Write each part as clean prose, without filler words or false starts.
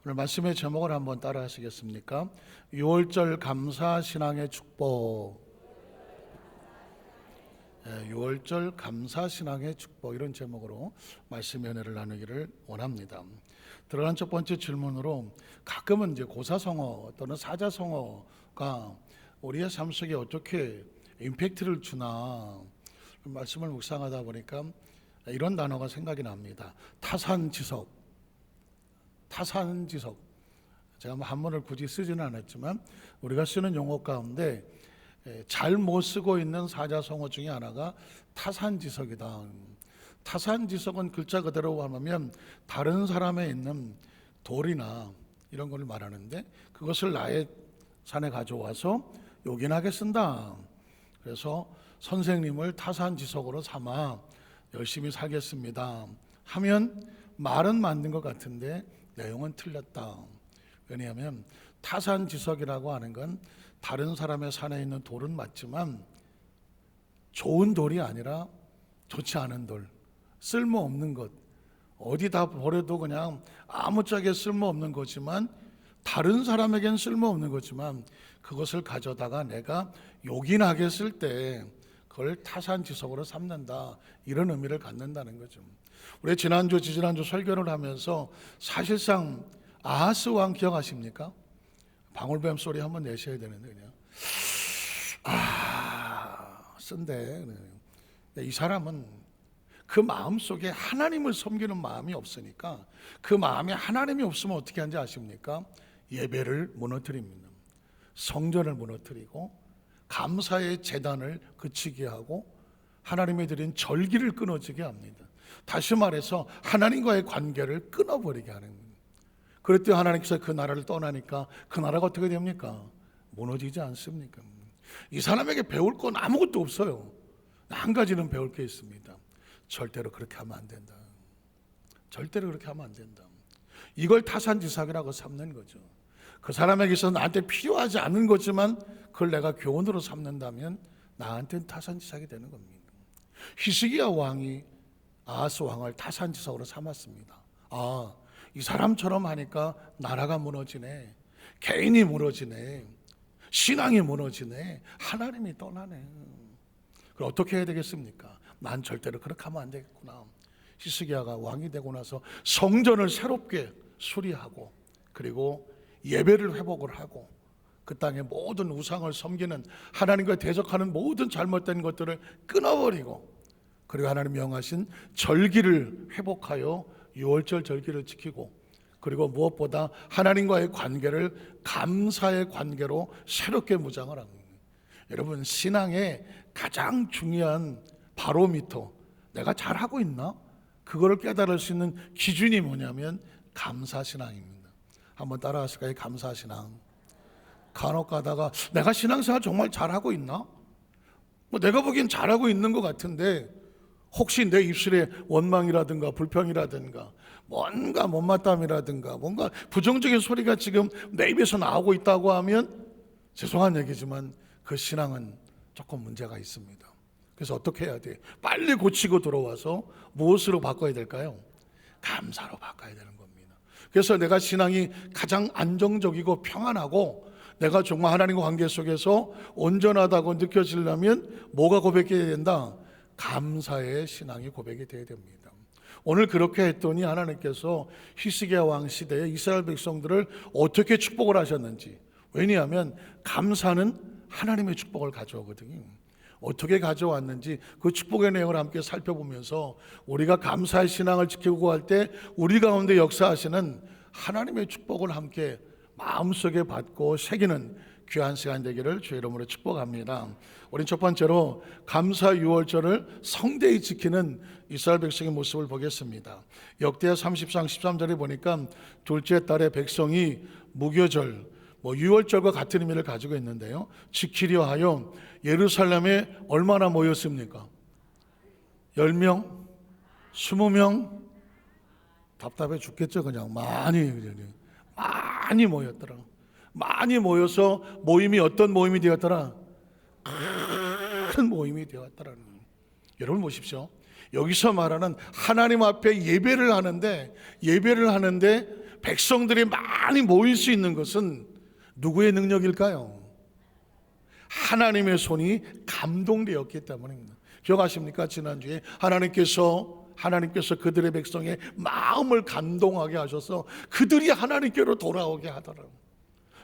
오늘 말씀의 제목을 한번 따라 하시겠습니까? 6월절 감사 신앙의 축복. 6월절 감사 신앙의 축복, 이런 제목으로 말씀의 은혜를 나누기를 원합니다. 들어간 첫 번째 질문으로, 가끔은 이제 고사성어 또는 사자성어가 우리의 삶 속에 어떻게 임팩트를 주나 말씀을 묵상하다 보니까 이런 단어가 생각이 납니다. 타산지석. 제가 한문을 굳이 쓰지는 않았지만 우리가 쓰는 용어 가운데 잘 못 쓰고 있는 사자성어 중에 하나가 타산지석이다. 타산지석은 글자 그대로 하면 다른 사람에 있는 돌이나 이런 걸 말하는데, 그것을 나의 산에 가져와서 요긴하게 쓴다. 그래서 선생님을 타산지석으로 삼아 열심히 살겠습니다 하면 말은 맞는 것 같은데 내용은 틀렸다. 왜냐하면 타산지석이라고 하는 건 다른 사람의 산에 있는 돌은 맞지만 좋은 돌이 아니라 좋지 않은 돌, 쓸모없는 것, 어디다 버려도 그냥 아무짝에 쓸모없는 거지만, 다른 사람에겐 쓸모없는 거지만 그것을 가져다가 내가 요긴하게 쓸 때 그걸 타산지석으로 삼는다, 이런 의미를 갖는다는 거죠. 우리 지난주 설교를 하면서 사실상 아하스 왕 기억하십니까? 방울뱀 소리 한번 내셔야 되는데 그냥 쓴데, 이 사람은 그 마음 속에 하나님을 섬기는 마음이 없으니까, 그 마음에 하나님이 없으면 어떻게 하는지 아십니까? 예배를 무너뜨립니다. 성전을 무너뜨리고 감사의 제단을 그치게 하고 하나님이 드린 절기를 끊어지게 합니다. 다시 말해서 하나님과의 관계를 끊어버리게 하는 거예요. 그랬더니 하나님께서 그 나라를 떠나니까 그 나라가 어떻게 됩니까? 무너지지 않습니까? 이 사람에게 배울 건 아무것도 없어요. 한 가지는 배울 게 있습니다. 절대로 그렇게 하면 안 된다. 절대로 그렇게 하면 안 된다. 이걸 타산지석이라고 삼는 거죠. 그 사람에게서 나한테 필요하지 않은 거지만 그걸 내가 교훈으로 삼는다면 나한테는 타산지석이 되는 겁니다. 히스기야 왕이 아하스 왕을 타산지석으로 삼았습니다. 이 사람처럼 하니까 나라가 무너지네, 개인이 무너지네, 신앙이 무너지네, 하나님이 떠나네. 그럼 어떻게 해야 되겠습니까? 난 절대로 그렇게 하면 안 되겠구나. 히스기야가 왕이 되고 나서 성전을 새롭게 수리하고, 그리고 예배를 회복을 하고, 그 땅의 모든 우상을 섬기는, 하나님과 대적하는 모든 잘못된 것들을 끊어버리고, 그리고 하나님 명하신 절기를 회복하여 6월절 절기를 지키고, 그리고 무엇보다 하나님과의 관계를 감사의 관계로 새롭게 무장을 합니다. 여러분, 신앙의 가장 중요한 바로미터, 내가 잘하고 있나? 그거를 깨달을 수 있는 기준이 뭐냐면 감사신앙입니다. 한번 따라 하실까요? 감사신앙. 간혹 가다가 내가 신앙생활 정말 잘하고 있나? 내가 보기엔 잘하고 있는 것 같은데, 혹시 내 입술에 원망이라든가 불평이라든가 뭔가 못마땅이라든가 뭔가 부정적인 소리가 지금 내 입에서 나오고 있다고 하면 죄송한 얘기지만 그 신앙은 조금 문제가 있습니다. 그래서 어떻게 해야 돼? 빨리 고치고 들어와서 무엇으로 바꿔야 될까요? 감사로 바꿔야 되는 겁니다. 그래서 내가 신앙이 가장 안정적이고 평안하고 내가 정말 하나님과 관계 속에서 온전하다고 느껴지려면 뭐가 고백해야 된다? 감사의 신앙이 고백이 되어야 됩니다. 오늘 그렇게 했더니 하나님께서 히스기야 왕 시대에 이스라엘 백성들을 어떻게 축복을 하셨는지, 왜냐하면 감사는 하나님의 축복을 가져오거든요. 어떻게 가져왔는지 그 축복의 내용을 함께 살펴보면서 우리가 감사의 신앙을 지키고 할 때 우리 가운데 역사하시는 하나님의 축복을 함께 마음속에 받고 새기는 귀한 시간 되기를 주의 이름으로 축복합니다. 우리 첫 번째로 감사 6월절을 성대히 지키는 이스라엘 백성의 모습을 보겠습니다. 역대하 30장 13절에 보니까 둘째 달에 백성이 무교절, 6월절과 같은 의미를 가지고 있는데요, 지키려 하여 예루살렘에 얼마나 모였습니까? 10명? 20명? 답답해 죽겠죠. 그냥 많이 모였더라. 많이 모여서 모임이 어떤 모임이 되었더라? 큰 모임이 되었더라는 거예요. 여러분 보십시오. 여기서 말하는 하나님 앞에 예배를 하는데 백성들이 많이 모일 수 있는 것은 누구의 능력일까요? 하나님의 손이 감동되었기 때문입니다. 기억하십니까? 지난주에 하나님께서 그들의 백성의 마음을 감동하게 하셔서 그들이 하나님께로 돌아오게 하더라고요.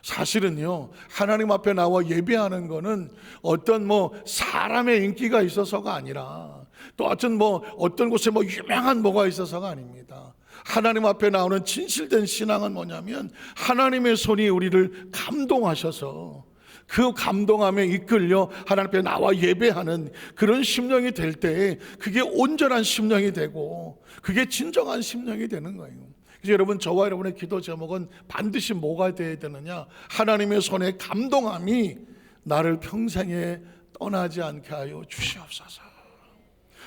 사실은요, 하나님 앞에 나와 예배하는 거는 어떤 사람의 인기가 있어서가 아니라 또 어떤 곳에 유명한 뭐가 있어서가 아닙니다. 하나님 앞에 나오는 진실된 신앙은 뭐냐면 하나님의 손이 우리를 감동하셔서 그 감동함에 이끌려 하나님 앞에 나와 예배하는 그런 심령이 될 때 그게 온전한 심령이 되고 그게 진정한 심령이 되는 거예요. 그래서 여러분, 저와 여러분의 기도 제목은 반드시 뭐가 되어야 되느냐? 하나님의 손의 감동함이 나를 평생에 떠나지 않게 하여 주시옵소서.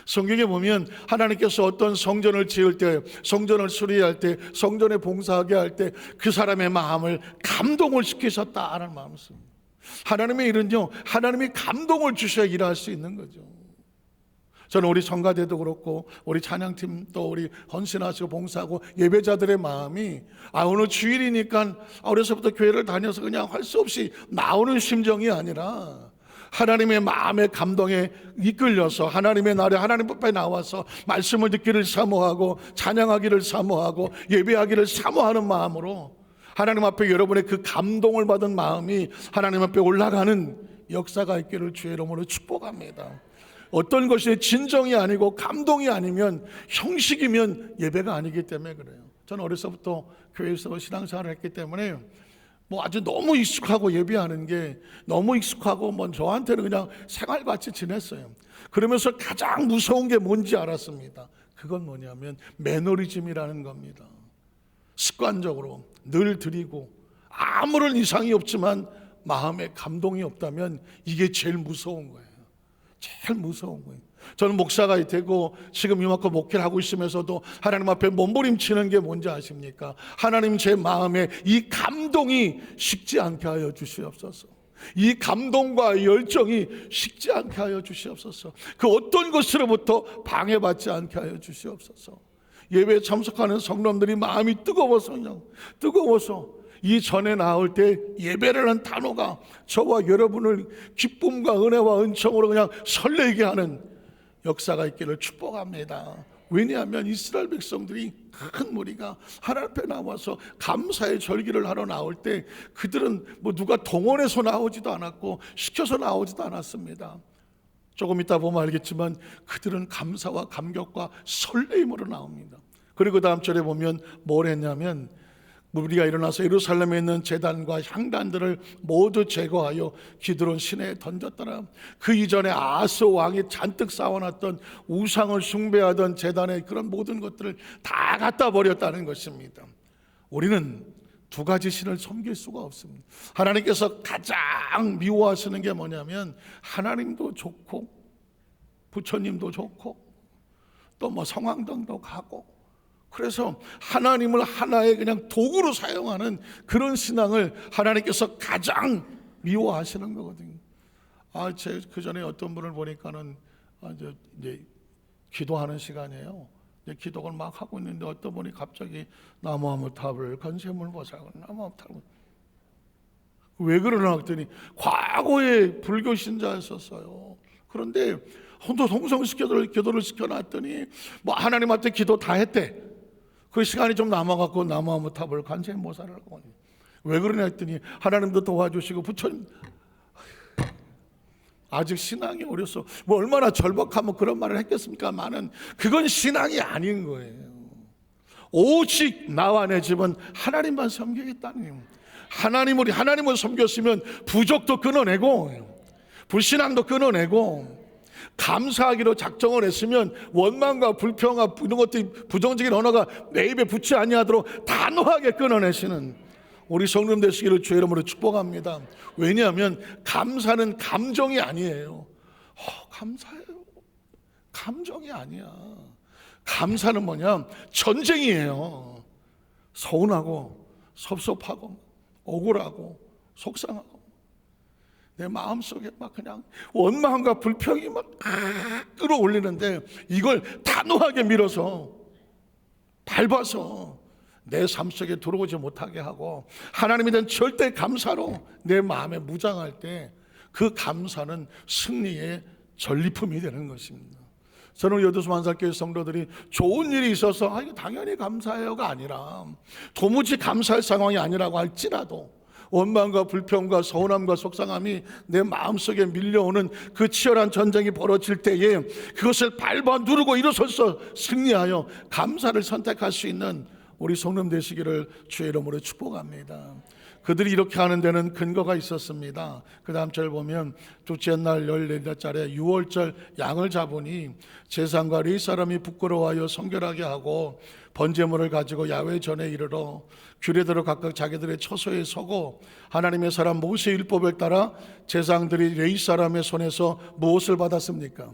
성경에 보면 하나님께서 어떤 성전을 지을 때, 성전을 수리할 때, 성전에 봉사하게 할 때 그 사람의 마음을 감동을 시키셨다라는 마음을 씁니다. 하나님의 일은요, 하나님이 감동을 주셔야 일할 수 있는 거죠. 저는 우리 성가대도 그렇고 우리 찬양팀 또 우리 헌신하시고 봉사하고 예배자들의 마음이 오늘 주일이니까 어려서부터 교회를 다녀서 그냥 할 수 없이 나오는 심정이 아니라 하나님의 마음의 감동에 이끌려서 하나님의 날에 하나님 앞에 나와서 말씀을 듣기를 사모하고 찬양하기를 사모하고 예배하기를 사모하는 마음으로 하나님 앞에 여러분의 그 감동을 받은 마음이 하나님 앞에 올라가는 역사가 있기를 주의 이름으로 축복합니다. 어떤 것이 진정이 아니고 감동이 아니면 형식이면 예배가 아니기 때문에 그래요. 저는 어려서부터 교회에서 신앙생활을 했기 때문에 아주 너무 익숙하고 예배하는 게 너무 익숙하고 저한테는 그냥 생활같이 지냈어요. 그러면서 가장 무서운 게 뭔지 알았습니다. 그건 뭐냐면 매너리즘이라는 겁니다. 습관적으로 늘 드리고 아무런 이상이 없지만 마음에 감동이 없다면 이게 제일 무서운 거예요. 제일 무서운 거예요. 저는 목사가 되고 지금 이만큼 목회를 하고 있으면서도 하나님 앞에 몸부림치는 게 뭔지 아십니까? 하나님, 제 마음에 이 감동이 식지 않게 하여 주시옵소서. 이 감동과 열정이 식지 않게 하여 주시옵소서. 그 어떤 것으로부터 방해받지 않게 하여 주시옵소서. 예배에 참석하는 성도들이 마음이 뜨거워서 이 전에 나올 때 예배라는 단어가 저와 여러분을 기쁨과 은혜와 은총으로 그냥 설레게 하는 역사가 있기를 축복합니다. 왜냐하면 이스라엘 백성들이 큰 무리가 하나님 앞에 나와서 감사의 절기를 하러 나올 때 그들은 누가 동원해서 나오지도 않았고 시켜서 나오지도 않았습니다. 조금 이따 보면 알겠지만 그들은 감사와 감격과 설레임으로 나옵니다. 그리고 다음 절에 보면 뭘 했냐면 무리가 일어나서 예루살렘에 있는 제단과 향단들을 모두 제거하여 기드론 시내에 던졌더라. 그 이전에 아스 왕이 잔뜩 쌓아놨던 우상을 숭배하던 제단의 그런 모든 것들을 다 갖다 버렸다는 것입니다. 우리는 두 가지 신을 섬길 수가 없습니다. 하나님께서 가장 미워하시는 게 뭐냐면 하나님도 좋고 부처님도 좋고 또 성황당도 가고, 그래서 하나님을 하나의 그냥 도구로 사용하는 그런 신앙을 하나님께서 가장 미워하시는 거거든요. 그 전에 어떤 분을 보니까는 이제 기도하는 시간이에요. 기도를 막 하고 있는데 어떤 분이 갑자기 나무아무탑을 건세물 보살고 나무아무탑을 왜 그러나 했더니 과거에 불교 신자였었어요. 그런데 기도를 시켜놨더니 하나님한테 기도 다 했대. 그 시간이 좀 남아갖고 나무아무탑을 간세히 모살을 하고, 왜 그러냐 했더니 하나님도 도와주시고 부처님, 아직 신앙이 어려서 얼마나 절박하면 그런 말을 했겠습니까만은 그건 신앙이 아닌 거예요. 오직 나와 내 집은 하나님만 섬기겠다는, 하나님을 섬겼으면 부족도 끊어내고 불신앙도 끊어내고 감사하기로 작정을 했으면 원망과 불평과 이런 것들이 부정적인 언어가 내 입에 붙지 아니하도록 단호하게 끊어내시는 우리 성도님 되시기를 주의 이름으로 축복합니다. 왜냐하면 감사는 감정이 아니에요. 감사해요. 감정이 아니야. 감사는 뭐냐? 전쟁이에요. 서운하고 섭섭하고 억울하고 속상하고 내 마음속에 그냥 원망과 불평이 끌어올리는데 이걸 단호하게 밀어서 밟아서 내 삶 속에 들어오지 못하게 하고 하나님에 대한 절대 감사로 내 마음에 무장할 때 그 감사는 승리의 전리품이 되는 것입니다. 저는 여도수만사교회 성도들이 좋은 일이 있어서 이거 당연히 감사해요가 아니라 도무지 감사할 상황이 아니라고 할지라도 원망과 불평과 서운함과 속상함이 내 마음속에 밀려오는 그 치열한 전쟁이 벌어질 때에 그것을 밟아 누르고 일어서서 승리하여 감사를 선택할 수 있는 우리 성도님 되시기를 주의 이름으로 축복합니다. 그들이 이렇게 하는 데는 근거가 있었습니다. 그 다음 절 보면 둘째 날 14날짜리 유월절 양을 잡으니 제사장과 레위 사람이 부끄러워하여 성결하게 하고 번제물을 가지고 야훼 전에 이르러 규례대로 각각 자기들의 처소에 서고 하나님의 사람 모세의 율법을 따라 제사장들이 레위 사람의 손에서 무엇을 받았습니까?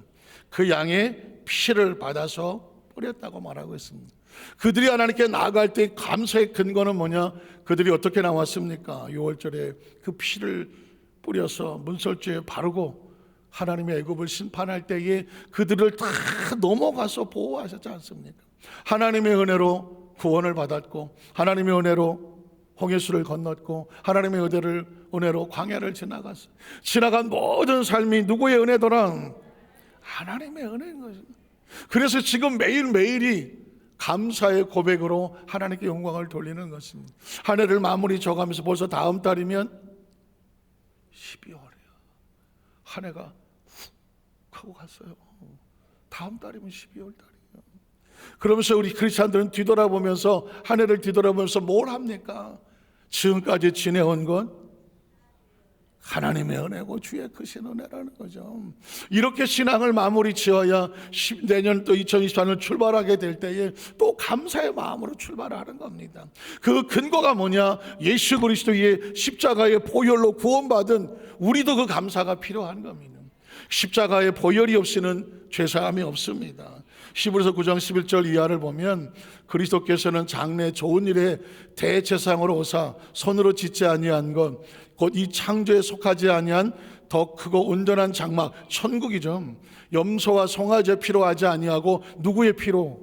그 양의 피를 받아서 뿌렸다고 말하고 있습니다. 그들이 하나님께 나아갈 때 감사의 근거는 뭐냐? 그들이 어떻게 나왔습니까? 6월절에 그 피를 뿌려서 문설주에 바르고 하나님의 애굽을 심판할 때에 그들을 다 넘어가서 보호하셨지 않습니까? 하나님의 은혜로 구원을 받았고 하나님의 은혜로 홍해수를 건넜고 하나님의 은혜로 광야를 지나갔어요. 지나간 모든 삶이 누구의 은혜더라? 하나님의 은혜인 것입니다. 그래서 지금 매일매일이 감사의 고백으로 하나님께 영광을 돌리는 것입니다. 한 해를 마무리 져가면서 벌써 다음 달이면 12월이야. 한 해가 훅 하고 갔어요. 다음 달이면 12월 달이에요. 그러면서 우리 크리스찬들은 뒤돌아보면서 한 해를 뒤돌아보면서 뭘 합니까? 지금까지 지내온 건 하나님의 은혜고 주의 크신 은혜라는 거죠. 이렇게 신앙을 마무리 지어야 내년 또 2024년 출발하게 될 때에 또 감사의 마음으로 출발하는 겁니다. 그 근거가 뭐냐? 예수 그리스도의 십자가의 보혈로 구원받은 우리도 그 감사가 필요한 겁니다. 십자가의 보혈이 없이는 죄사함이 없습니다. 히브리서 9장 11절 이하를 보면 그리스도께서는 장래 좋은 일에 대제사장으로 오사 손으로 짓지 아니한 것 곧 이 창조에 속하지 아니한 더 크고 온전한 장막 천국이죠. 염소와 송아지의 피로 하지 아니하고 누구의 피로?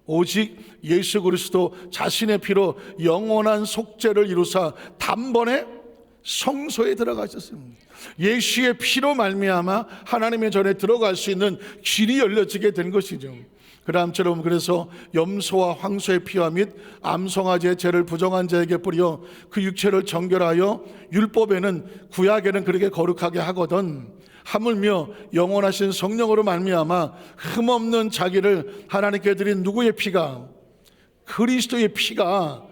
오직 예수 그리스도 자신의 피로 영원한 속죄를 이루사 단번에 성소에 들어가셨습니다. 예수의 피로 말미암아 하나님의 전에 들어갈 수 있는 길이 열려지게 된 것이죠. 그 다음처럼 그래서 염소와 황소의 피와 및 암송아지의 죄를 부정한 자에게 뿌려 그 육체를 정결하여 율법에는 구약에는 그렇게 거룩하게 하거든 하물며 영원하신 성령으로 말미암아 흠없는 자기를 하나님께 드린 누구의 피가? 그리스도의 피가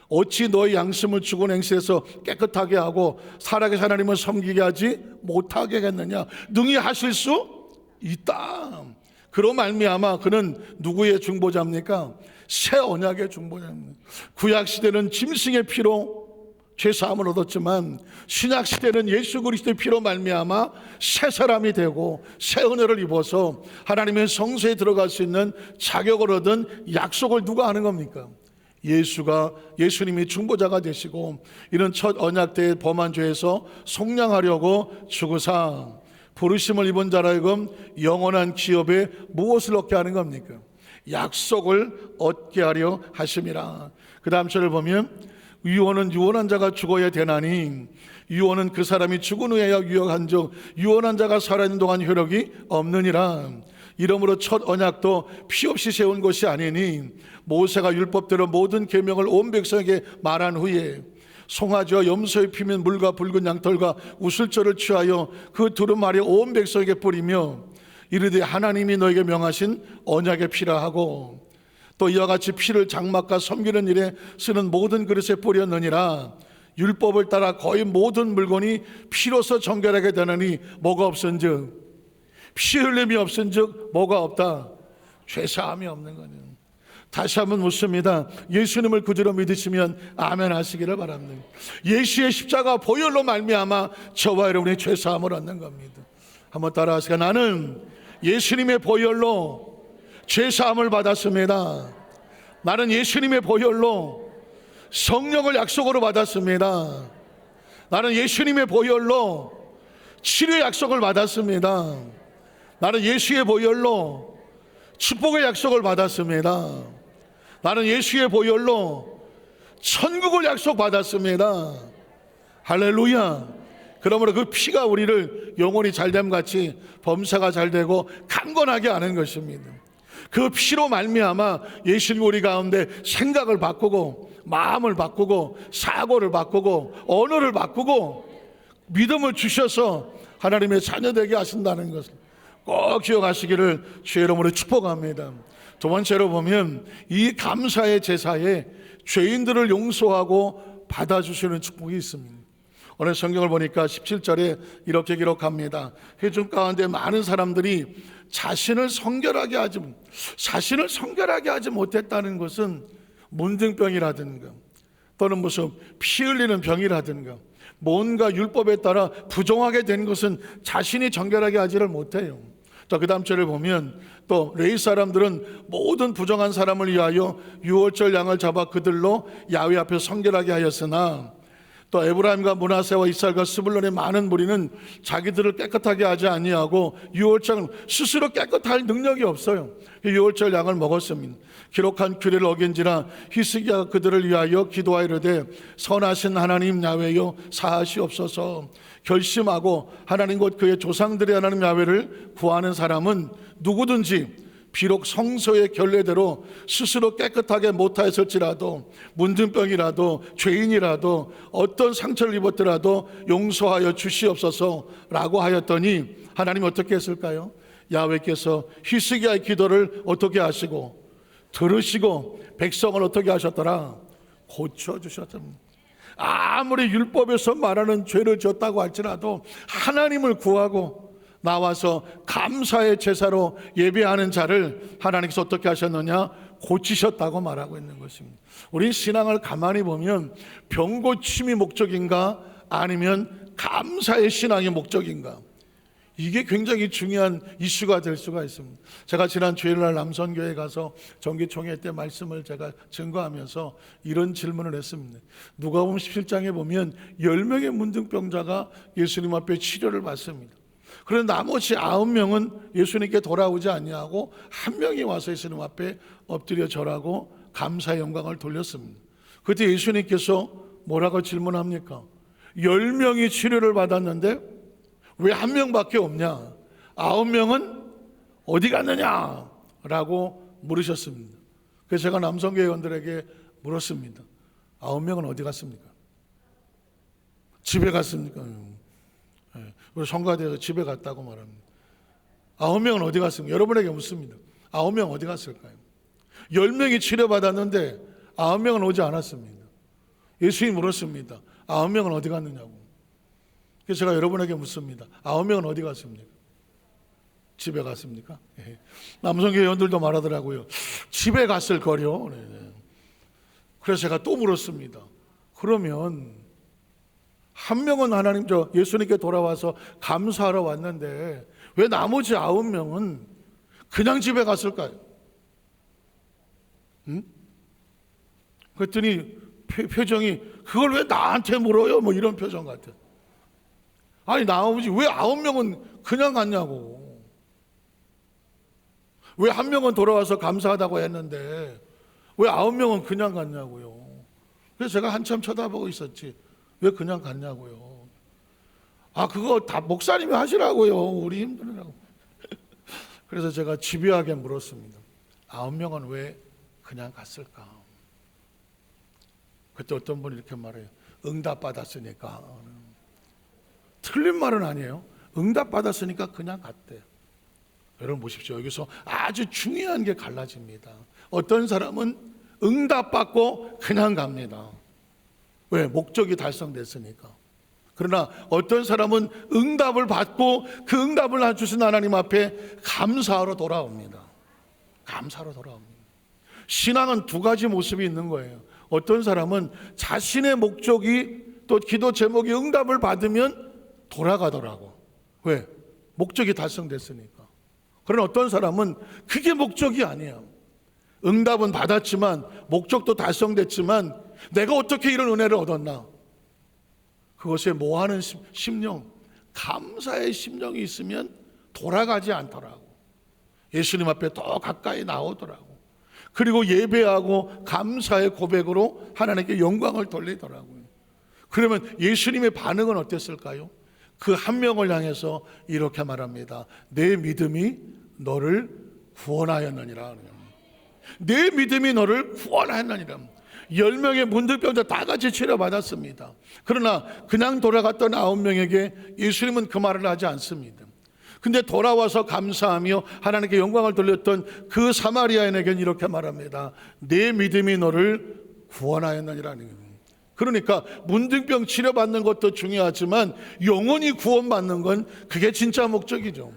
어찌 너의 양심을 죽은 행실에서 깨끗하게 하고 살아계신 하나님을 섬기게 하지 못하게 하겠느냐? 능히 하실 수 있다. 그로 말미암아 그는 누구의 중보자입니까? 새 언약의 중보자입니다. 구약 시대는 짐승의 피로 죄사함을 얻었지만 신약 시대는 예수 그리스도의 피로 말미암아 새 사람이 되고 새 은혜를 입어서 하나님의 성소에 들어갈 수 있는 자격을 얻은 약속을 누가 하는 겁니까? 예수님이 중보자가 되시고 이런 첫 언약 때의 범한 죄에서 속량하려고 죽으사 부르심을 입은 자라 하여금 영원한 기업에 무엇을 얻게 하는 겁니까? 약속을 얻게 하려 하심이라. 그 다음 절을 보면 유언은 유언한 자가 죽어야 되나니 유언은 그 사람이 죽은 후에야 유효한즉 유언한 자가 살아있는 동안 효력이 없느니라. 이러므로 첫 언약도 피 없이 세운 것이 아니니 모세가 율법대로 모든 계명을 온 백성에게 말한 후에 송아지와 염소의 피면 물과 붉은 양털과 우슬초를 취하여 그 두루마리 온 백성에게 뿌리며 이르되 하나님이 너에게 명하신 언약의 피라 하고 또 이와 같이 피를 장막과 섬기는 일에 쓰는 모든 그릇에 뿌렸느니라. 율법을 따라 거의 모든 물건이 피로서 정결하게 되느니 뭐가 없은즉 피 흘림이 없은즉 뭐가 없다? 죄사함이 없는 거는. 다시 한번 묻습니다. 예수님을 구주로 믿으시면 아멘 하시기를 바랍니다. 예수의 십자가 보혈로 말미암아 저와 여러분의 죄사함을 얻는 겁니다. 한번 따라하세요. 나는 예수님의 보혈로 죄사함을 받았습니다. 나는 예수님의 보혈로 성령을 약속으로 받았습니다. 나는 예수님의 보혈로 치료의 약속을 받았습니다. 나는 예수의 보혈로 축복의 약속을 받았습니다. 나는 예수의 보혈로 천국을 약속받았습니다. 할렐루야. 그러므로 그 피가 우리를 영혼이 잘됨 같이 범사가 잘되고 강건하게 하는 것입니다. 그 피로 말미암아 예수님 우리 가운데 생각을 바꾸고 마음을 바꾸고 사고를 바꾸고 언어를 바꾸고 믿음을 주셔서 하나님의 자녀되게 하신다는 것을 꼭 기억하시기를 주의 이름으로 축복합니다. 두 번째로 보면 이 감사의 제사에 죄인들을 용서하고 받아주시는 축복이 있습니다. 오늘 성경을 보니까 17절에 이렇게 기록합니다. 회중 가운데 많은 사람들이 자신을 성결하게 하지 못했다는 것은 문둥병이라든가 또는 무슨 피 흘리는 병이라든가 뭔가 율법에 따라 부정하게 된 것은 자신이 정결하게 하지를 못해요. 또 그 다음 절을 보면 또 레위 사람들은 모든 부정한 사람을 위하여 유월절 양을 잡아 그들로 야훼 앞에 성결하게 하였으나 또 에브라임과 므낫세와 이스라엘과 스불론의 많은 무리는 자기들을 깨끗하게 하지 아니하고 유월절 스스로 깨끗할 능력이 없어요. 유월절 양을 먹었습니다. 기록한 규례를 어긴지라 히스기야가 그들을 위하여 기도하이르되 선하신 하나님 야훼여 사하시옵소서. 결심하고 하나님 곧 그의 조상들의 하나님 야훼를 구하는 사람은 누구든지 비록 성서의 결례대로 스스로 깨끗하게 못하였을지라도 문둥병이라도 죄인이라도 어떤 상처를 입었더라도 용서하여 주시옵소서라고 하였더니 하나님 어떻게 했을까요? 야훼께서 히스기야의 기도를 어떻게 하시고 들으시고 백성을 어떻게 하셨더라? 고쳐주셨습니다. 아무리 율법에서 말하는 죄를 졌다고 할지라도 하나님을 구하고 나와서 감사의 제사로 예배하는 자를 하나님께서 어떻게 하셨느냐? 고치셨다고 말하고 있는 것입니다. 우리 신앙을 가만히 보면 병 고침이 목적인가 아니면 감사의 신앙이 목적인가, 이게 굉장히 중요한 이슈가 될 수가 있습니다. 제가 지난 주일날 남선교회에 가서 정기총회 때 말씀을 제가 증거하면서 이런 질문을 했습니다. 누가복음 17장에 보면 10명의 문둥병자가 예수님 앞에 치료를 받습니다. 그런데 나머지 9명은 예수님께 돌아오지 아니하고 한 명이 와서 예수님 앞에 엎드려 절하고 감사의 영광을 돌렸습니다. 그때 예수님께서 뭐라고 질문합니까? 10명이 치료를 받았는데 왜 한 명밖에 없냐? 9명은 어디 갔느냐? 라고 물으셨습니다. 그래서 제가 남성교회원들에게 물었습니다. 9명은 어디 갔습니까? 집에 갔습니까? 우리 성가대에서 집에 갔다고 말합니다. 9명은 어디 갔습니까? 여러분에게 묻습니다. 9명 어디 갔을까요? 10명이 치료받았는데 9명은 오지 않았습니다. 예수님이 물었습니다. 9명은 어디 갔느냐고. 그래서 제가 여러분에게 묻습니다. 9명은 어디 갔습니까? 집에 갔습니까? 남성교회원들도 말하더라고요. 집에 갔을 거요. 그래서 제가 또 물었습니다. 그러면 한 명은 하나님 예수님께 돌아와서 감사하러 왔는데 왜 나머지 9명은 그냥 집에 갔을까요? 그랬더니 표정이 그걸 왜 나한테 물어요? 뭐 이런 표정 같아요. 아니 나머지 왜 9명은 그냥 갔냐고. 왜 한 명은 돌아와서 감사하다고 했는데 왜 9명은 그냥 갔냐고요. 그래서 제가 한참 쳐다보고 있었지. 왜 그냥 갔냐고요. 아 그거 다 목사님이 하시라고요. 우리 힘들으라고. 그래서 제가 집요하게 물었습니다. 9명은 왜 그냥 갔을까? 그때 어떤 분이 이렇게 말해요. 응답받았으니까. 틀린 말은 아니에요. 응답받았으니까 그냥 갔대요. 여러분 보십시오. 여기서 아주 중요한 게 갈라집니다. 어떤 사람은 응답받고 그냥 갑니다. 왜? 목적이 달성됐으니까. 그러나 어떤 사람은 응답을 받고 그 응답을 주신 하나님 앞에 감사하러 돌아옵니다. 감사하러 돌아옵니다. 신앙은 두 가지 모습이 있는 거예요. 어떤 사람은 자신의 목적이 또 기도 제목이 응답을 받으면 돌아가더라고. 왜? 목적이 달성됐으니까. 그러나 어떤 사람은 그게 목적이 아니에요. 응답은 받았지만 목적도 달성됐지만 내가 어떻게 이런 은혜를 얻었나? 그것에 뭐하는 심령, 감사의 심령이 있으면 돌아가지 않더라고. 예수님 앞에 더 가까이 나오더라고. 그리고 예배하고 감사의 고백으로 하나님께 영광을 돌리더라고요. 그러면 예수님의 반응은 어땠을까요? 그 한 명을 향해서 이렇게 말합니다. 내 믿음이 너를 구원하였느니라. 내 믿음이 너를 구원하였느니라. 10명의 문둥병자 다 같이 치료받았습니다. 그러나 그냥 돌아갔던 9명에게 예수님은 그 말을 하지 않습니다. 근데 돌아와서 감사하며 하나님께 영광을 돌렸던 그 사마리아인에게는 이렇게 말합니다. 내 믿음이 너를 구원하였느니라는 거예요. 그러니까 문둥병 치료받는 것도 중요하지만 영원히 구원받는 건 그게 진짜 목적이죠.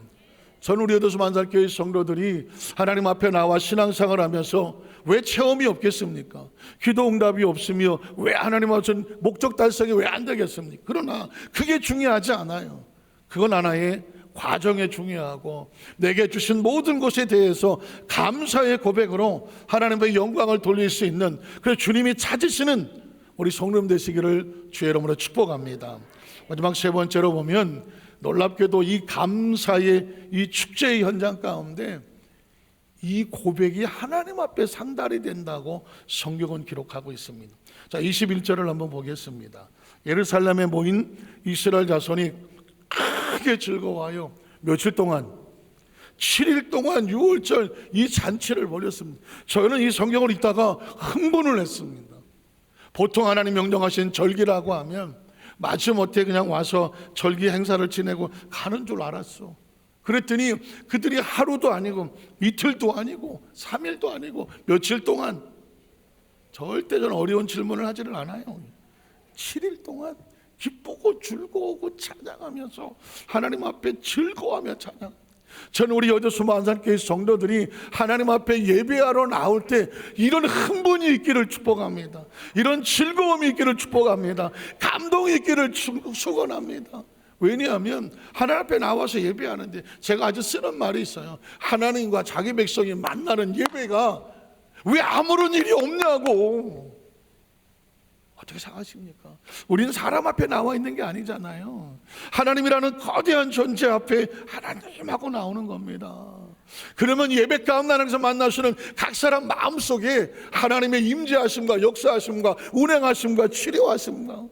전 우리 여도수 만살교회 성도들이 하나님 앞에 나와 신앙생활을 하면서 왜 체험이 없겠습니까? 기도 응답이 없으며 왜 하나님 앞에 목적 달성이 왜 안 되겠습니까? 그러나 그게 중요하지 않아요. 그건 하나의 과정에 중요하고 내게 주신 모든 것에 대해서 감사의 고백으로 하나님의 영광을 돌릴 수 있는, 그래서 주님이 찾으시는 우리 성도님 되시기를 주의 이름으로 축복합니다. 마지막 세 번째로 보면 놀랍게도 이 감사의 이 축제의 현장 가운데 이 고백이 하나님 앞에 상달이 된다고 성경은 기록하고 있습니다. 자, 21절을 한번 보겠습니다. 예루살렘에 모인 이스라엘 자손이 크게 즐거워하여 며칠 동안 7일 동안 유월절 이 잔치를 벌였습니다. 저는 이 성경을 읽다가 흥분을 했습니다. 보통 하나님 명령하신 절기라고 하면 마지못해 그냥 와서 절기 행사를 지내고 가는 줄 알았어. 그랬더니 그들이 하루도 아니고 이틀도 아니고 3일도 아니고 며칠 동안, 절대 저는 어려운 질문을 하지를 않아요. 7일 동안 기쁘고 즐거워하고 찬양하면서 하나님 앞에 즐거워하며 찬양. 저는 우리 여도수 만산교회 성도들이 하나님 앞에 예배하러 나올 때 이런 흥분이 있기를 축복합니다. 이런 즐거움이 있기를 축복합니다. 감동이 있기를 축원합니다. 왜냐하면 하나님 앞에 나와서 예배하는데 제가 아주 쓰는 말이 있어요. 하나님과 자기 백성이 만나는 예배가 왜 아무런 일이 없냐고. 어떻게 생각하십니까? 우리는 사람 앞에 나와 있는 게 아니잖아요. 하나님이라는 거대한 존재 앞에 하나님하고 나오는 겁니다. 그러면 예배 가운데 하나님께서 만나시는 각 사람 마음속에 하나님의 임재하심과 역사하심과 운행하심과 치료하심과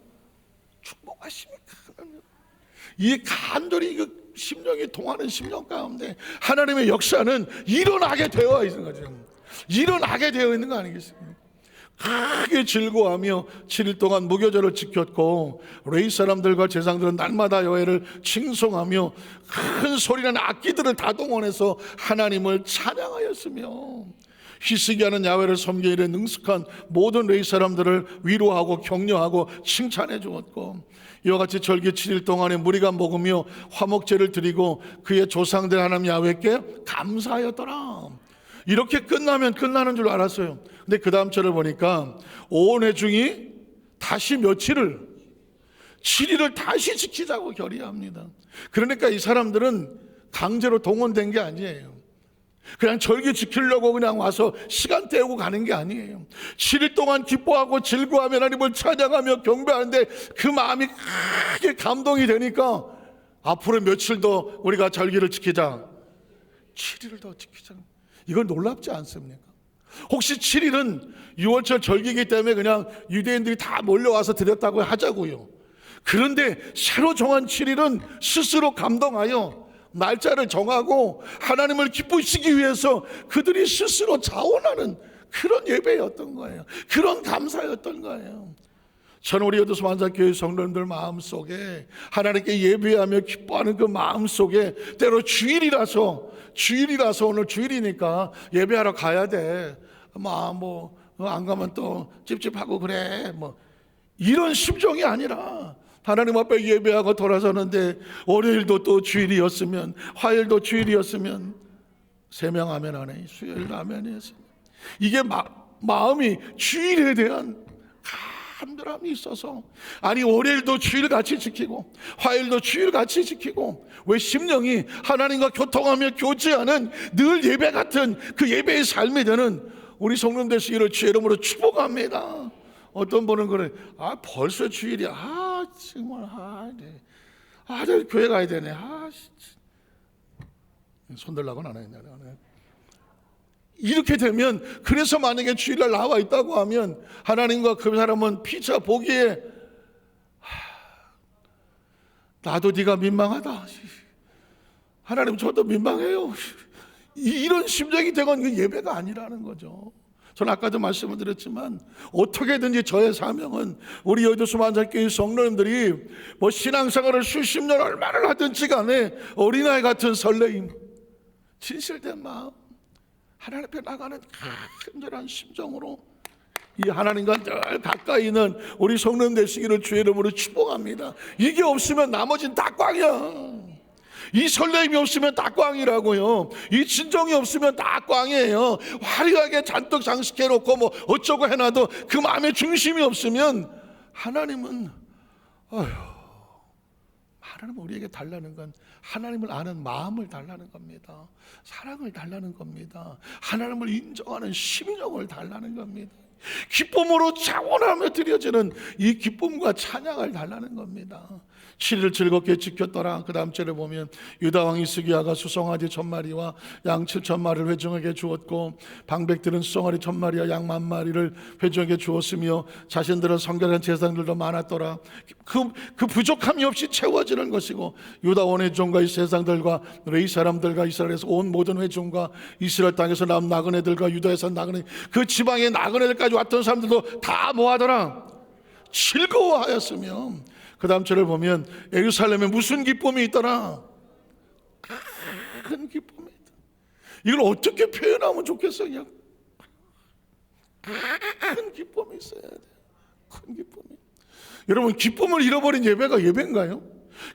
축복하십니까? 이 간절히 그 심령이 통하는 심령 가운데 하나님의 역사는 일어나게 되어 있는 거죠. 일어나게 되어 있는 거 아니겠습니까? 크게 즐거워하며 7일 동안 무교절을 지켰고 레위 사람들과 제사장들은 날마다 여호와를 칭송하며 큰 소리나는 악기들을 다 동원해서 하나님을 찬양하였으며 희쓰게 하는 야훼를 섬기는 일에 능숙한 모든 레위 사람들을 위로하고 격려하고 칭찬해 주었고, 이와 같이 절기 7일 동안에 무리가 먹으며 화목제를 드리고 그의 조상들 하나님 야훼께 감사하였더라. 이렇게 끝나면 끝나는 줄 알았어요. 근데 그 다음 절을 보니까 온 회중이 다시 며칠을 7일을 다시 지키자고 결의합니다. 그러니까 이 사람들은 강제로 동원된 게 아니에요. 그냥 절기 지키려고 그냥 와서 시간 때우고 가는 게 아니에요. 7일 동안 기뻐하고 즐거워하며 하나님을 찬양하며 경배하는데 그 마음이 크게 감동이 되니까 앞으로 며칠 더 우리가 절기를 지키자, 7일을 더 지키자. 이건 놀랍지 않습니까? 혹시 7일은 6월절 절기이기 때문에 그냥 유대인들이 다 몰려와서 드렸다고 하자고요. 그런데 새로 정한 7일은 스스로 감동하여 날짜를 정하고 하나님을 기쁘시기 위해서 그들이 스스로 자원하는 그런 예배였던 거예요. 그런 감사였던 거예요. 저는 우리 여도수 만사교회 성도님들 마음속에 하나님께 예배하며 기뻐하는 그 마음속에 때로 주일이라서 오늘 주일이니까 예배하러 가야 돼. 안 가면 또 찝찝하고 그래. 이런 심정이 아니라 하나님 앞에 예배하고 돌아서는데 월요일도 또 주일이었으면, 화요일도 주일이었으면, 3명 아멘 하네, 수요일도 아멘 했으면, 이게 마음이 주일에 대한 간절함이 있어서, 아니 월요일도 주일 같이 지키고 화요일도 주일 같이 지키고, 왜 심령이 하나님과 교통하며 교제하는 늘 예배 같은 그 예배의 삶이 되는 우리 성령 되시기를 주의 이름으로 축복합니다. 어떤 분은 그래, 벌써 주일이야, 정말 내일 교회 가야 되네, 손들라고는 안 했네. 이렇게 되면, 그래서 만약에 주일날 나와 있다고 하면 하나님과 그 사람은 피차 보기에 나도 네가 민망하다, 하나님 저도 민망해요, 이런 심정이 되건 그 예배가 아니라는 거죠. 저는 아까도 말씀을 드렸지만 어떻게든지 저의 사명은 우리 여의도 만장교회 성도님들이 뭐 신앙생활을 수십 년 얼마나 하든지 간에 어린아이 같은 설레임, 진실된 마음, 하나님 앞에 나가는 간절한 심정으로 이 하나님과 늘 가까이 있는 우리 성도님 되시기를 주의 이름으로 축복합니다. 이게 없으면 나머지는 다 꽝이야. 이 설레임이 없으면 다 꽝이라고요. 이 진정이 없으면 다 꽝이에요. 화려하게 잔뜩 장식해놓고 뭐 어쩌고 해놔도 그 마음의 중심이 없으면 하나님은 하나님 우리에게 달라는 건 하나님을 아는 마음을 달라는 겁니다. 사랑을 달라는 겁니다. 하나님을 인정하는 심령을 달라는 겁니다. 기쁨으로 자원하며 드려지는 이 기쁨과 찬양을 달라는 겁니다. 7일 즐겁게 지켰더라. 그 다음 절에 보면 유다왕 히스기야가 수송아지 1000마리와 양 7000마리를 회중에게 주었고 방백들은 수송아지 1000마리와 양 10,000마리를 회중에게 주었으며 자신들은 성결한 제사장들도 많았더라. 그 부족함이 없이 채워지는 것이고 유다 온 회중과 이 세상들과 레위 사람들과 이스라엘에서 온 모든 회중과 이스라엘 땅에서 남 나그네들과 유다에서 나그네 그 지방의 나그네들까지 왔던 사람들도 다 뭐하더라? 즐거워하였으며 그 다음 절을 보면 예루살렘에 무슨 기쁨이 있더라? 큰 기쁨이 있다. 이걸 어떻게 표현하면 좋겠어요? 그냥 큰 기쁨이 있어야 돼. 큰 기쁨이. 여러분, 기쁨을 잃어버린 예배가 예배인가요?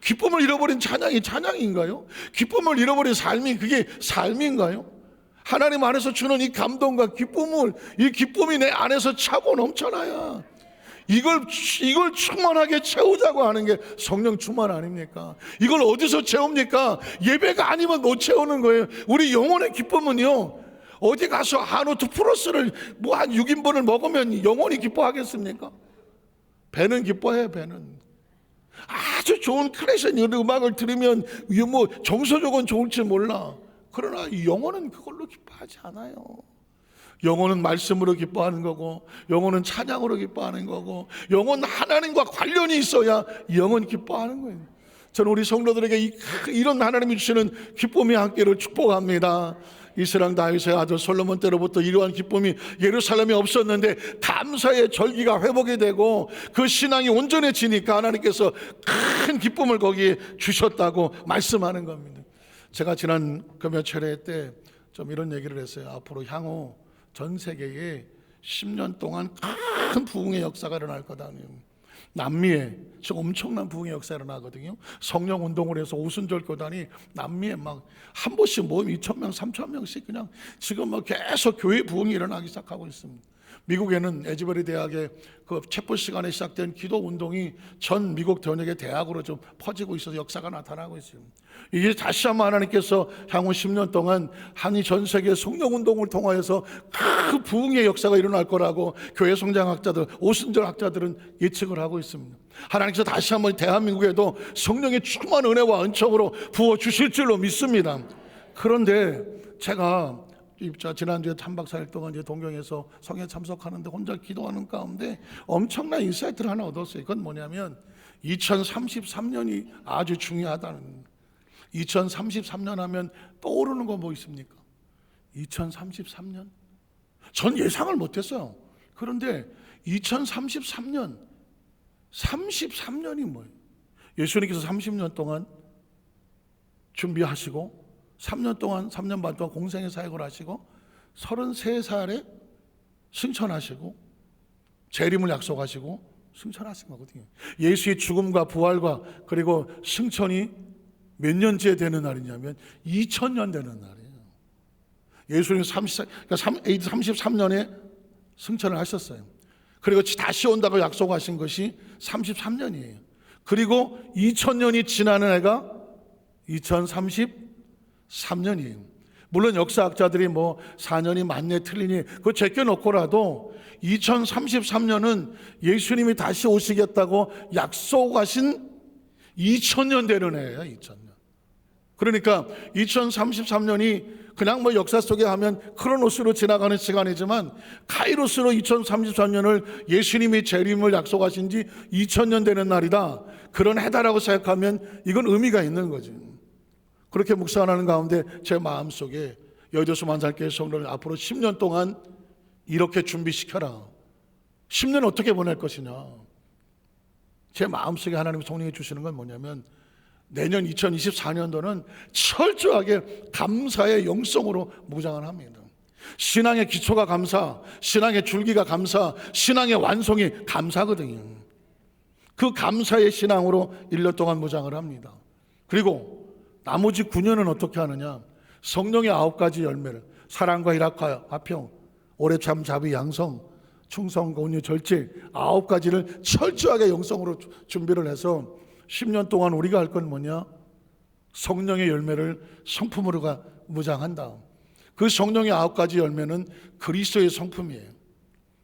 기쁨을 잃어버린 찬양이 찬양인가요? 기쁨을 잃어버린 삶이 그게 삶인가요? 하나님 안에서 주는 이 감동과 기쁨을, 이 기쁨이 내 안에서 차고 넘쳐나야 이걸 충만하게 채우자고 하는 게 성령 충만 아닙니까? 이걸 어디서 채웁니까? 예배가 아니면 못 채우는 거예요. 우리 영혼의 기쁨은요, 어디 가서 한우 2플러스를 뭐 한 6인분을 먹으면 영혼이 기뻐하겠습니까? 배는 기뻐해. 배는 아주 좋은 클래식 음악을 들으면 뭐 정서적은 좋을지 몰라. 그러나 영혼은 그걸로 기뻐하지 않아요. 영혼은 말씀으로 기뻐하는 거고, 영혼은 찬양으로 기뻐하는 거고, 영혼은 하나님과 관련이 있어야 영혼 기뻐하는 거예요. 저는 우리 성도들에게 이런 하나님이 주시는 기쁨이 함께를 축복합니다. 이스라엘 다윗의 아들 솔로몬 때로부터 이러한 기쁨이 예루살렘에 없었는데 감사의 절기가 회복이 되고 그 신앙이 온전해지니까 하나님께서 큰 기쁨을 거기에 주셨다고 말씀하는 겁니다. 제가 지난 금요 철회 때 좀 이런 얘기를 했어요. 앞으로 향후 전 세계에 10년 동안 큰 부흥의 역사가 일어날 거다. 남미에 지금 엄청난 부흥의 역사가 일어나거든요. 성령 운동을 해서 오순절 교단이 남미에 막 한 번씩 모임 2,000명, 3,000명씩 그냥 지금 뭐 계속 교회 부흥이 일어나기 시작하고 있습니다. 미국에는 에즈베리 대학의 그 체포 시간에 시작된 기도 운동이 전 미국 전역의 대학으로 좀 퍼지고 있어서 역사가 나타나고 있습니다. 이게 다시 한번 하나님께서 향후 10년 동안 한이 전 세계 성령 운동을 통하여서 그 부흥의 역사가 일어날 거라고 교회 성장학자들, 오순절 학자들은 예측을 하고 있습니다. 하나님께서 다시 한번 대한민국에도 성령의 충만한 은혜와 은총으로 부어 주실 줄로 믿습니다. 그런데 제가 지난주에 3박 4일 동안 이제 동경에서 성회 참석하는데 혼자 기도하는 가운데 엄청난 인사이트를 하나 얻었어요. 그건 뭐냐면 2033년이 아주 중요하다는. 2033년 하면 떠오르는 거 뭐 있습니까? 2033년? 전 예상을 못했어요. 그런데 2033년, 33년이 뭐예요? 예수님께서 30년 동안 준비하시고 3년 반 동안 공생의 사역을 하시고 33살에 승천하시고 재림을 약속하시고 승천하신 거거든요. 예수의 죽음과 부활과 그리고 승천이 몇 년째 되는 날이냐면 2000년 되는 날이에요. 예수님 33년에 승천을 하셨어요. 그리고 다시 온다고 약속하신 것이 33년이에요. 그리고 2000년이 지나는 해가 2033년이에요. 물론 역사학자들이 뭐 4년이 맞네 틀리니 그거 제껴놓고라도 2033년은 예수님이 다시 오시겠다고 약속하신 2000년 되는 해예요. 2000년. 그러니까 2033년이 그냥 뭐 역사 속에 하면 크로노스로 지나가는 시간이지만 카이로스로 2033년을 예수님이 재림을 약속하신 지 2000년 되는 날이다, 그런 해다라고 생각하면 이건 의미가 있는 거지. 그렇게 묵상하는 가운데 제 마음속에 여의도 만살교회 성도를 앞으로 10년 동안 이렇게 준비시켜라. 10년 어떻게 보낼 것이냐. 제 마음속에 하나님 성령이 주시는 건 뭐냐면 내년 2024년도는 철저하게 감사의 영성으로 무장을 합니다. 신앙의 기초가 감사, 신앙의 줄기가 감사, 신앙의 완성이 감사거든요. 그 감사의 신앙으로 1년 동안 무장을 합니다. 그리고 나머지 9년은 어떻게 하느냐. 성령의 9가지 열매를, 사랑과 희락과 화평, 오래 참 자비 양성, 충성 공유 절제, 9가지를 철저하게 영성으로 준비를 해서 10년 동안 우리가 할 건 뭐냐? 성령의 열매를 성품으로가 무장한다. 그 성령의 9가지 열매는 그리스도의 성품이에요.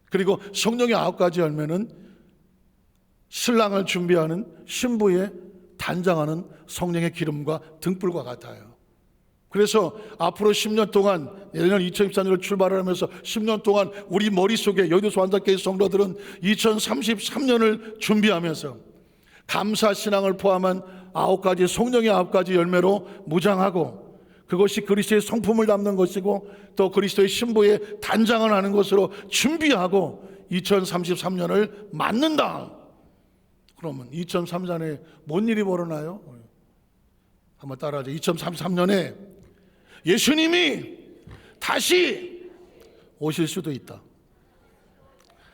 그리고 성령의 9가지 열매는 신랑을 준비하는 신부에 단장하는 성령의 기름과 등불과 같아요. 그래서 앞으로 10년 동안, 내년 2024년을 출발을 하면서 10년 동안 우리 머릿속에 여의도 소환사교회 성도들은 2033년을 준비하면서 감사신앙을 포함한 9가지 성령의 9가지 열매로 무장하고, 그것이 그리스도의 성품을 담는 것이고 또 그리스도의 신부에 단장을 하는 것으로 준비하고 2033년을 맞는다. 그러면 2033년에 뭔 일이 벌어나요? 한번 따라하죠. 2033년에 예수님이 다시 오실 수도 있다.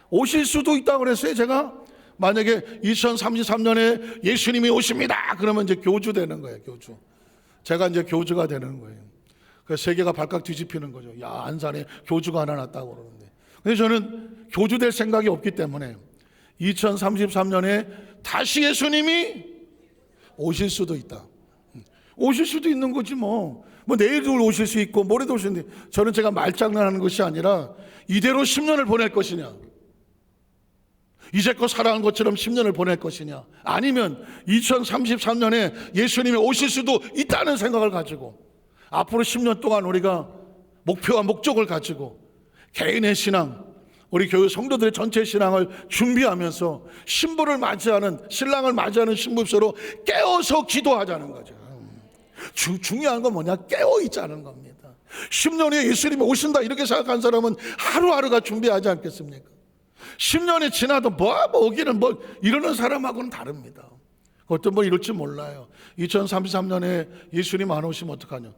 오실 수도 있다 그랬어요. 제가 만약에 2033년에 예수님이 오십니다 그러면 이제 교주 되는 거예요. 교주. 제가 이제 교주가 되는 거예요. 그래서 세계가 발칵 뒤집히는 거죠. 야, 안산에 교주가 하나 났다고 그러는데. 근데 저는 교주 될 생각이 없기 때문에 2033년에 다시 예수님이 오실 수도 있다. 오실 수도 있는 거지 뭐 내일도 오실 수 있고 모레도 오실 수 있는데, 저는 제가 말장난하는 것이 아니라 이대로 10년을 보낼 것이냐, 이제껏 살아간 것처럼 10년을 보낼 것이냐, 아니면 2033년에 예수님이 오실 수도 있다는 생각을 가지고 앞으로 10년 동안 우리가 목표와 목적을 가지고 개인의 신앙, 우리 교회 성도들의 전체 신앙을 준비하면서 신부를 맞이하는, 신랑을 맞이하는 신부입소로 깨어서 기도하자는 거죠. 중요한 건 뭐냐? 깨어있자는 겁니다. 10년에 예수님이 오신다 이렇게 생각한 사람은 하루하루가 준비하지 않겠습니까? 10년이 지나도 오기는 이러는 사람하고는 다릅니다. 어떤 이럴지 몰라요. 2033년에 예수님 안 오시면 어떡하냐?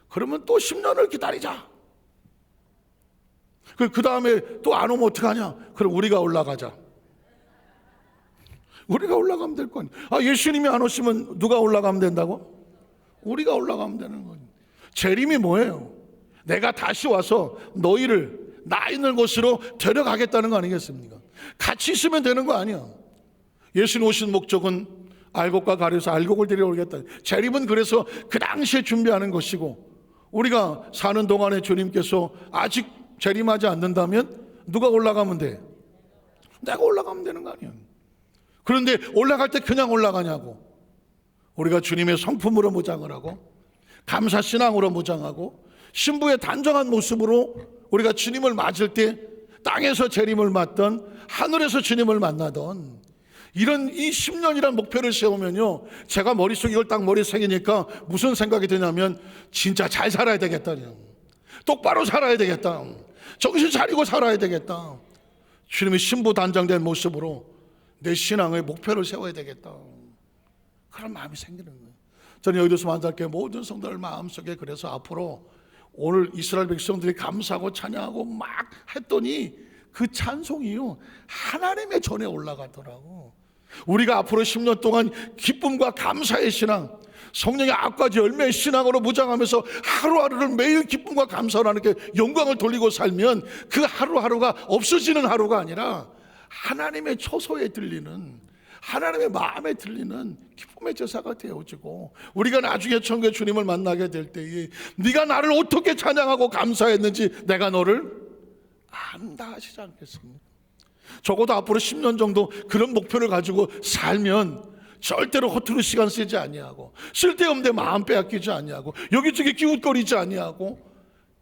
그러면 또 10년을 기다리자. 그 다음에 또 안 오면 어떡하냐? 그럼 우리가 올라가자. 우리가 올라가면 될 거 아니야. 예수님이 안 오시면 누가 올라가면 된다고? 우리가 올라가면 되는 거예요. 재림이 뭐예요? 내가 다시 와서 너희를 나 있는 곳으로 데려가겠다는 거 아니겠습니까? 같이 있으면 되는 거 아니야. 예수님 오신 목적은 알곡과 가려서 알곡을 데려오겠다. 재림은 그래서 그 당시에 준비하는 것이고, 우리가 사는 동안에 주님께서 아직 재림하지 않는다면 누가 올라가면 돼? 내가 올라가면 되는 거 아니야. 그런데 올라갈 때 그냥 올라가냐고. 우리가 주님의 성품으로 무장을 하고 감사 신앙으로 무장하고 신부의 단정한 모습으로 우리가 주님을 맞을 때 땅에서 재림을 맞던 하늘에서 주님을 만나던 이런 이 10년이란 목표를 세우면요, 제가 머릿속에 이걸 딱 머리에 새기니까 무슨 생각이 드냐면 진짜 잘 살아야 되겠다, 똑바로 살아야 되겠다, 정신 차리고 살아야 되겠다, 주님의 신부 단장된 모습으로 내 신앙의 목표를 세워야 되겠다, 그런 마음이 생기는 거예요. 저는 여의도서 만살교회 모든 성도들 마음속에 그래서 앞으로 오늘 이스라엘 백성들이 감사하고 찬양하고 막 했더니 그 찬송이요 하나님의 전에 올라가더라고. 우리가 앞으로 10년 동안 기쁨과 감사의 신앙, 성령의 9가지 열매의 신앙으로 무장하면서 하루하루를 매일 기쁨과 감사로 하나님께 영광을 돌리고 살면 그 하루하루가 없어지는 하루가 아니라 하나님의 처소에 들리는, 하나님의 마음에 들리는 기쁨의 제사가 되어지고, 우리가 나중에 천국의 주님을 만나게 될 때에 네가 나를 어떻게 찬양하고 감사했는지 내가 너를 안다 하시지 않겠습니까? 적어도 앞으로 10년 정도 그런 목표를 가지고 살면 절대로 허투루 시간 쓰지 아니하고 쓸데없는 데 마음 빼앗기지 아니하고 여기저기 기웃거리지 아니하고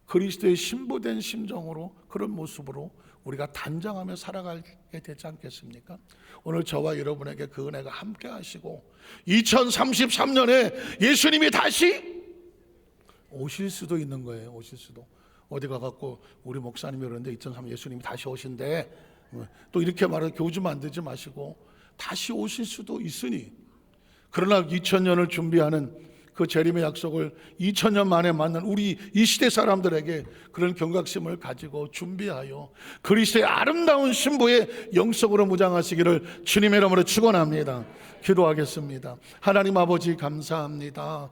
그리스도의 신부된 심정으로, 그런 모습으로 우리가 단장하며 살아가게 되지 않겠습니까? 오늘 저와 여러분에게 그 은혜가 함께 하시고 2033년에 예수님이 다시 오실 수도 있는 거예요. 오실 수도. 어디 가갖고 우리 목사님이 그러는데 2003년 예수님이 다시 오신대, 또 이렇게 말해 교주 만들지 마시고 다시 오실 수도 있으니, 그러나 2000년을 준비하는 그 재림의 약속을 2000년 만에 만난 우리 이 시대 사람들에게 그런 경각심을 가지고 준비하여 그리스도의 아름다운 신부의 영성으로 무장하시기를 주님의 이름으로 축원합니다. 기도하겠습니다. 하나님 아버지 감사합니다.